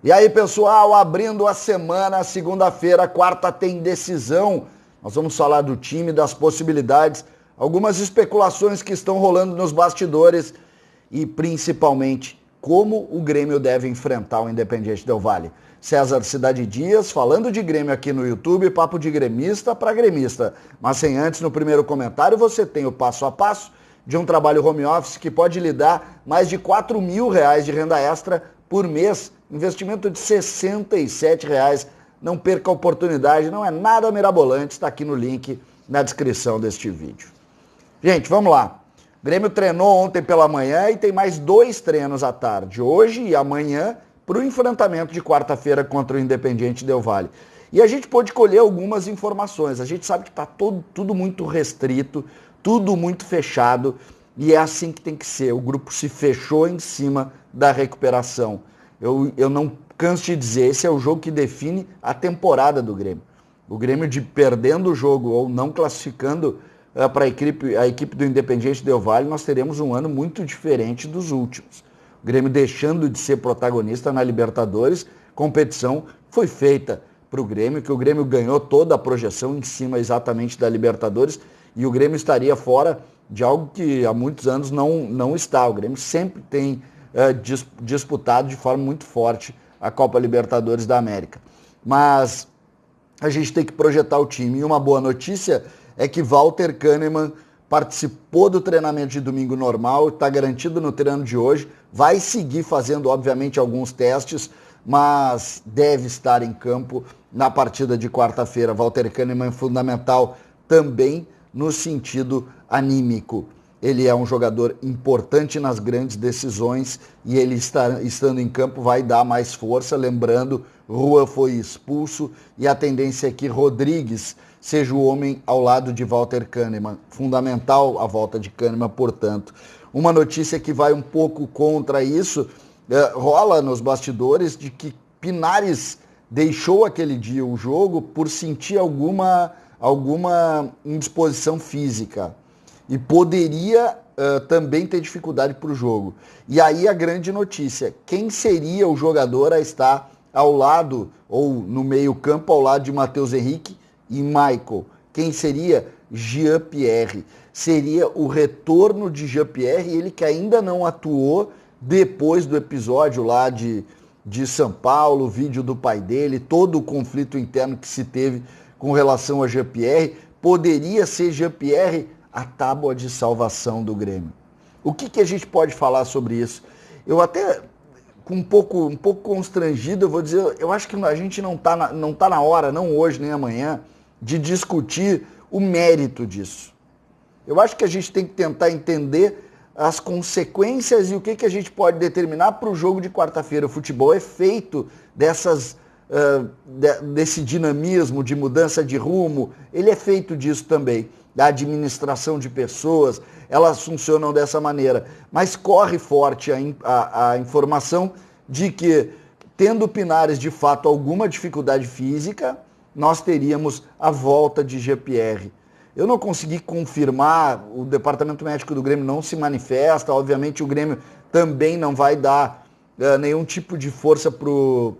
E aí, pessoal, abrindo a semana, segunda-feira, quarta tem decisão. Nós vamos falar do time, das possibilidades, algumas especulações que estão rolando nos bastidores e principalmente como o Grêmio deve enfrentar o Independiente Del Valle. César Cidade Dias, falando de Grêmio aqui no YouTube, papo de gremista para gremista. Mas sem antes, no primeiro comentário, você tem o passo a passo de um trabalho home office que pode lhe dar mais de R$4.000 de renda extra por mês. Investimento de R$67. Não perca a oportunidade, não é nada mirabolante, está aqui no link na descrição deste vídeo. Gente, vamos lá. O Grêmio treinou ontem pela manhã e tem mais 2 treinos à tarde, hoje e amanhã, para o enfrentamento de quarta-feira contra o Independiente Del Valle. E a gente pôde colher algumas informações. A gente sabe que está tudo muito restrito, tudo muito fechado, e é assim que tem que ser. O grupo se fechou em cima da recuperação. Eu não canso de dizer, esse é o jogo que define a temporada do Grêmio. O Grêmio de perdendo o jogo ou não classificando para a equipe do Independiente Del Valle, nós teremos um ano muito diferente dos últimos. O Grêmio deixando de ser protagonista na Libertadores, competição foi feita para o Grêmio, que o Grêmio ganhou toda a projeção em cima exatamente da Libertadores, e o Grêmio estaria fora de algo que há muitos anos não está. O Grêmio sempre tem disputado de forma muito forte a Copa Libertadores da América. Mas a gente tem que projetar o time. E uma boa notícia é que Walter Kahneman participou do treinamento de domingo normal, está garantido no treino de hoje, vai seguir fazendo, obviamente, alguns testes, mas deve estar em campo na partida de quarta-feira. Walter Kahneman é fundamental também no sentido anímico. Ele é um jogador importante nas grandes decisões e ele estando em campo vai dar mais força. Lembrando, Rua foi expulso e a tendência é que Rodrigues seja o homem ao lado de Walter Kahneman. Fundamental a volta de Kahneman, portanto. Uma notícia que vai um pouco contra isso, rola nos bastidores de que Pinares deixou aquele dia o jogo por sentir alguma indisposição física e poderia também ter dificuldade para o jogo. E aí a grande notícia, quem seria o jogador a estar ao lado ou no meio campo ao lado de Matheus Henrique e Michael? Quem seria? Jean-Pierre. Seria o retorno de Jean-Pierre, ele que ainda não atuou depois do episódio lá de São Paulo, o vídeo do pai dele, todo o conflito interno que se teve com relação a Jean-Pierre. Poderia ser Jean-Pierre a tábua de salvação do Grêmio. O que a gente pode falar sobre isso? Eu até, um pouco constrangido, eu vou dizer, eu acho que a gente não tá na hora, não hoje nem amanhã, de discutir o mérito disso. Eu acho que a gente tem que tentar entender as consequências e o que a gente pode determinar para o jogo de quarta-feira. O futebol é feito desse dinamismo de mudança de rumo, ele é feito disso também, da administração de pessoas, elas funcionam dessa maneira. Mas corre forte a informação de que, tendo Pinares de fato alguma dificuldade física, nós teríamos a volta de Jean-Pierre. Eu não consegui confirmar, o departamento médico do Grêmio não se manifesta, obviamente o Grêmio também não vai dar nenhum tipo de força pro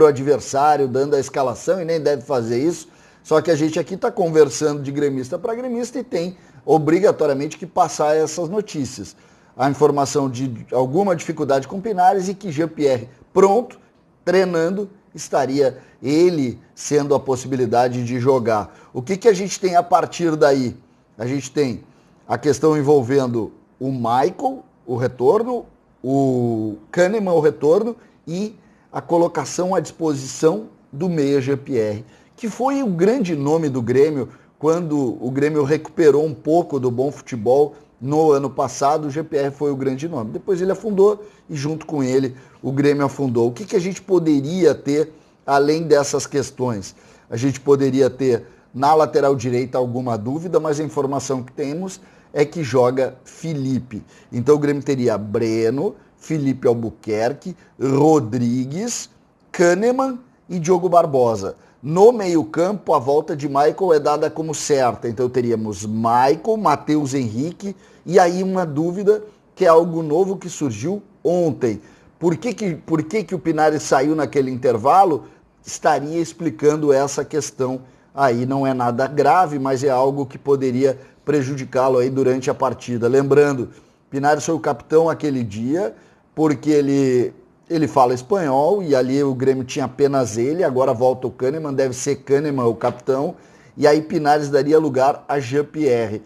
adversário, dando a escalação, e nem deve fazer isso. Só que a gente aqui está conversando de gremista para gremista e tem obrigatoriamente que passar essas notícias. A informação de alguma dificuldade com Pinares e que Jean-Pierre pronto, treinando, estaria ele sendo a possibilidade de jogar. O que a gente tem a partir daí? A gente tem a questão envolvendo o Michael, o retorno, o Kahneman, o retorno, e a colocação à disposição do meia Jean-Pierre, que foi o grande nome do Grêmio quando o Grêmio recuperou um pouco do bom futebol no ano passado. O Jean-Pierre foi o grande nome. Depois ele afundou e junto com ele o Grêmio afundou. O que a gente poderia ter além dessas questões? A gente poderia ter na lateral direita alguma dúvida, mas a informação que temos é que joga Felipe. Então o Grêmio teria Breno, Felipe Albuquerque, Rodrigues, Kahneman e Diogo Barbosa. No meio-campo, a volta de Michael é dada como certa. Então teríamos Michael, Matheus Henrique e aí uma dúvida que é algo novo que surgiu ontem. Por que o Pinares saiu naquele intervalo? Estaria explicando essa questão aí. Não é nada grave, mas é algo que poderia prejudicá-lo aí durante a partida. Lembrando, Pinares foi o capitão aquele dia, porque ele fala espanhol e ali o Grêmio tinha apenas ele, agora volta o Kahneman, deve ser Kahneman o capitão, e aí Pinares daria lugar a Jean-Pierre.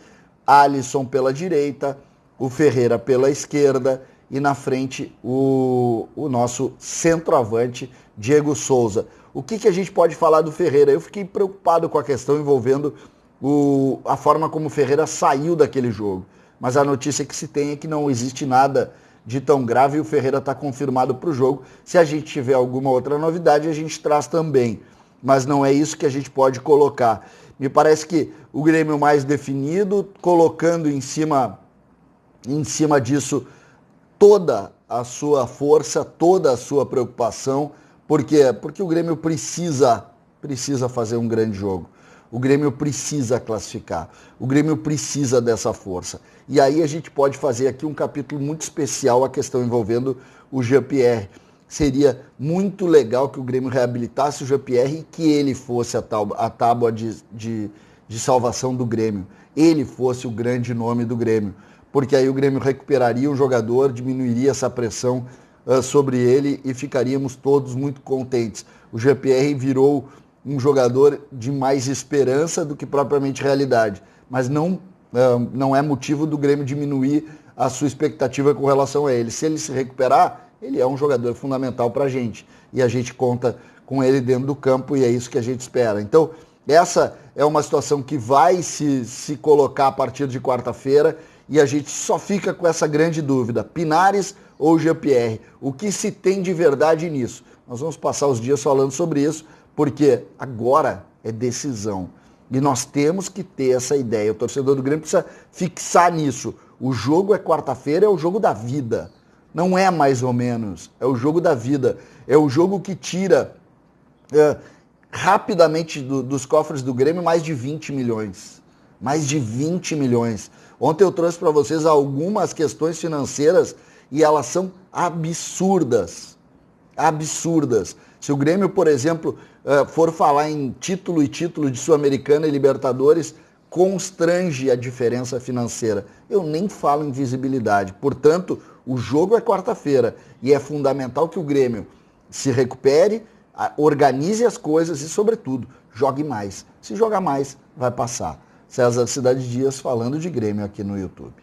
Alisson pela direita, o Ferreira pela esquerda e na frente o nosso centroavante Diego Souza. O que a gente pode falar do Ferreira? Eu fiquei preocupado com a questão envolvendo a forma como o Ferreira saiu daquele jogo. Mas a notícia que se tem é que não existe nada de tão grave e o Ferreira está confirmado para o jogo. Se a gente tiver alguma outra novidade, a gente traz também. Mas não é isso que a gente pode colocar. Me parece que o Grêmio mais definido, colocando em cima disso toda a sua força, toda a sua preocupação. Por quê? Porque o Grêmio precisa fazer um grande jogo. O Grêmio precisa classificar. O Grêmio precisa dessa força. E aí a gente pode fazer aqui um capítulo muito especial, a questão envolvendo o Jean-Pierre. Seria muito legal que o Grêmio reabilitasse o Jean-Pierre e que ele fosse a tábua de salvação do Grêmio. Ele fosse o grande nome do Grêmio. Porque aí o Grêmio recuperaria o jogador, diminuiria essa pressão sobre ele e ficaríamos todos muito contentes. O Jean-Pierre virou um jogador de mais esperança do que propriamente realidade, mas não é motivo do Grêmio diminuir a sua expectativa com relação a ele. Se ele se recuperar, ele é um jogador fundamental para a gente e a gente conta com ele dentro do campo e é isso que a gente espera. Então, essa é uma situação que vai se colocar a partir de quarta-feira e a gente só fica com essa grande dúvida, Pinares ou Jean-Pierre? O que se tem de verdade nisso? Nós vamos passar os dias falando sobre isso, porque agora é decisão. E nós temos que ter essa ideia. O torcedor do Grêmio precisa fixar nisso. O jogo é quarta-feira, é o jogo da vida. Não é mais ou menos. É o jogo da vida. É o jogo que tira rapidamente dos cofres do Grêmio mais de 20 milhões. Mais de 20 milhões. Ontem eu trouxe para vocês algumas questões financeiras e elas são absurdas. Absurdas. Se o Grêmio, por exemplo, for falar em título de Sul-Americana e Libertadores, constrange a diferença financeira. Eu nem falo em visibilidade. Portanto, o jogo é quarta-feira e é fundamental que o Grêmio se recupere, organize as coisas e, sobretudo, jogue mais. Se jogar mais, vai passar. César Cidade Dias falando de Grêmio aqui no YouTube.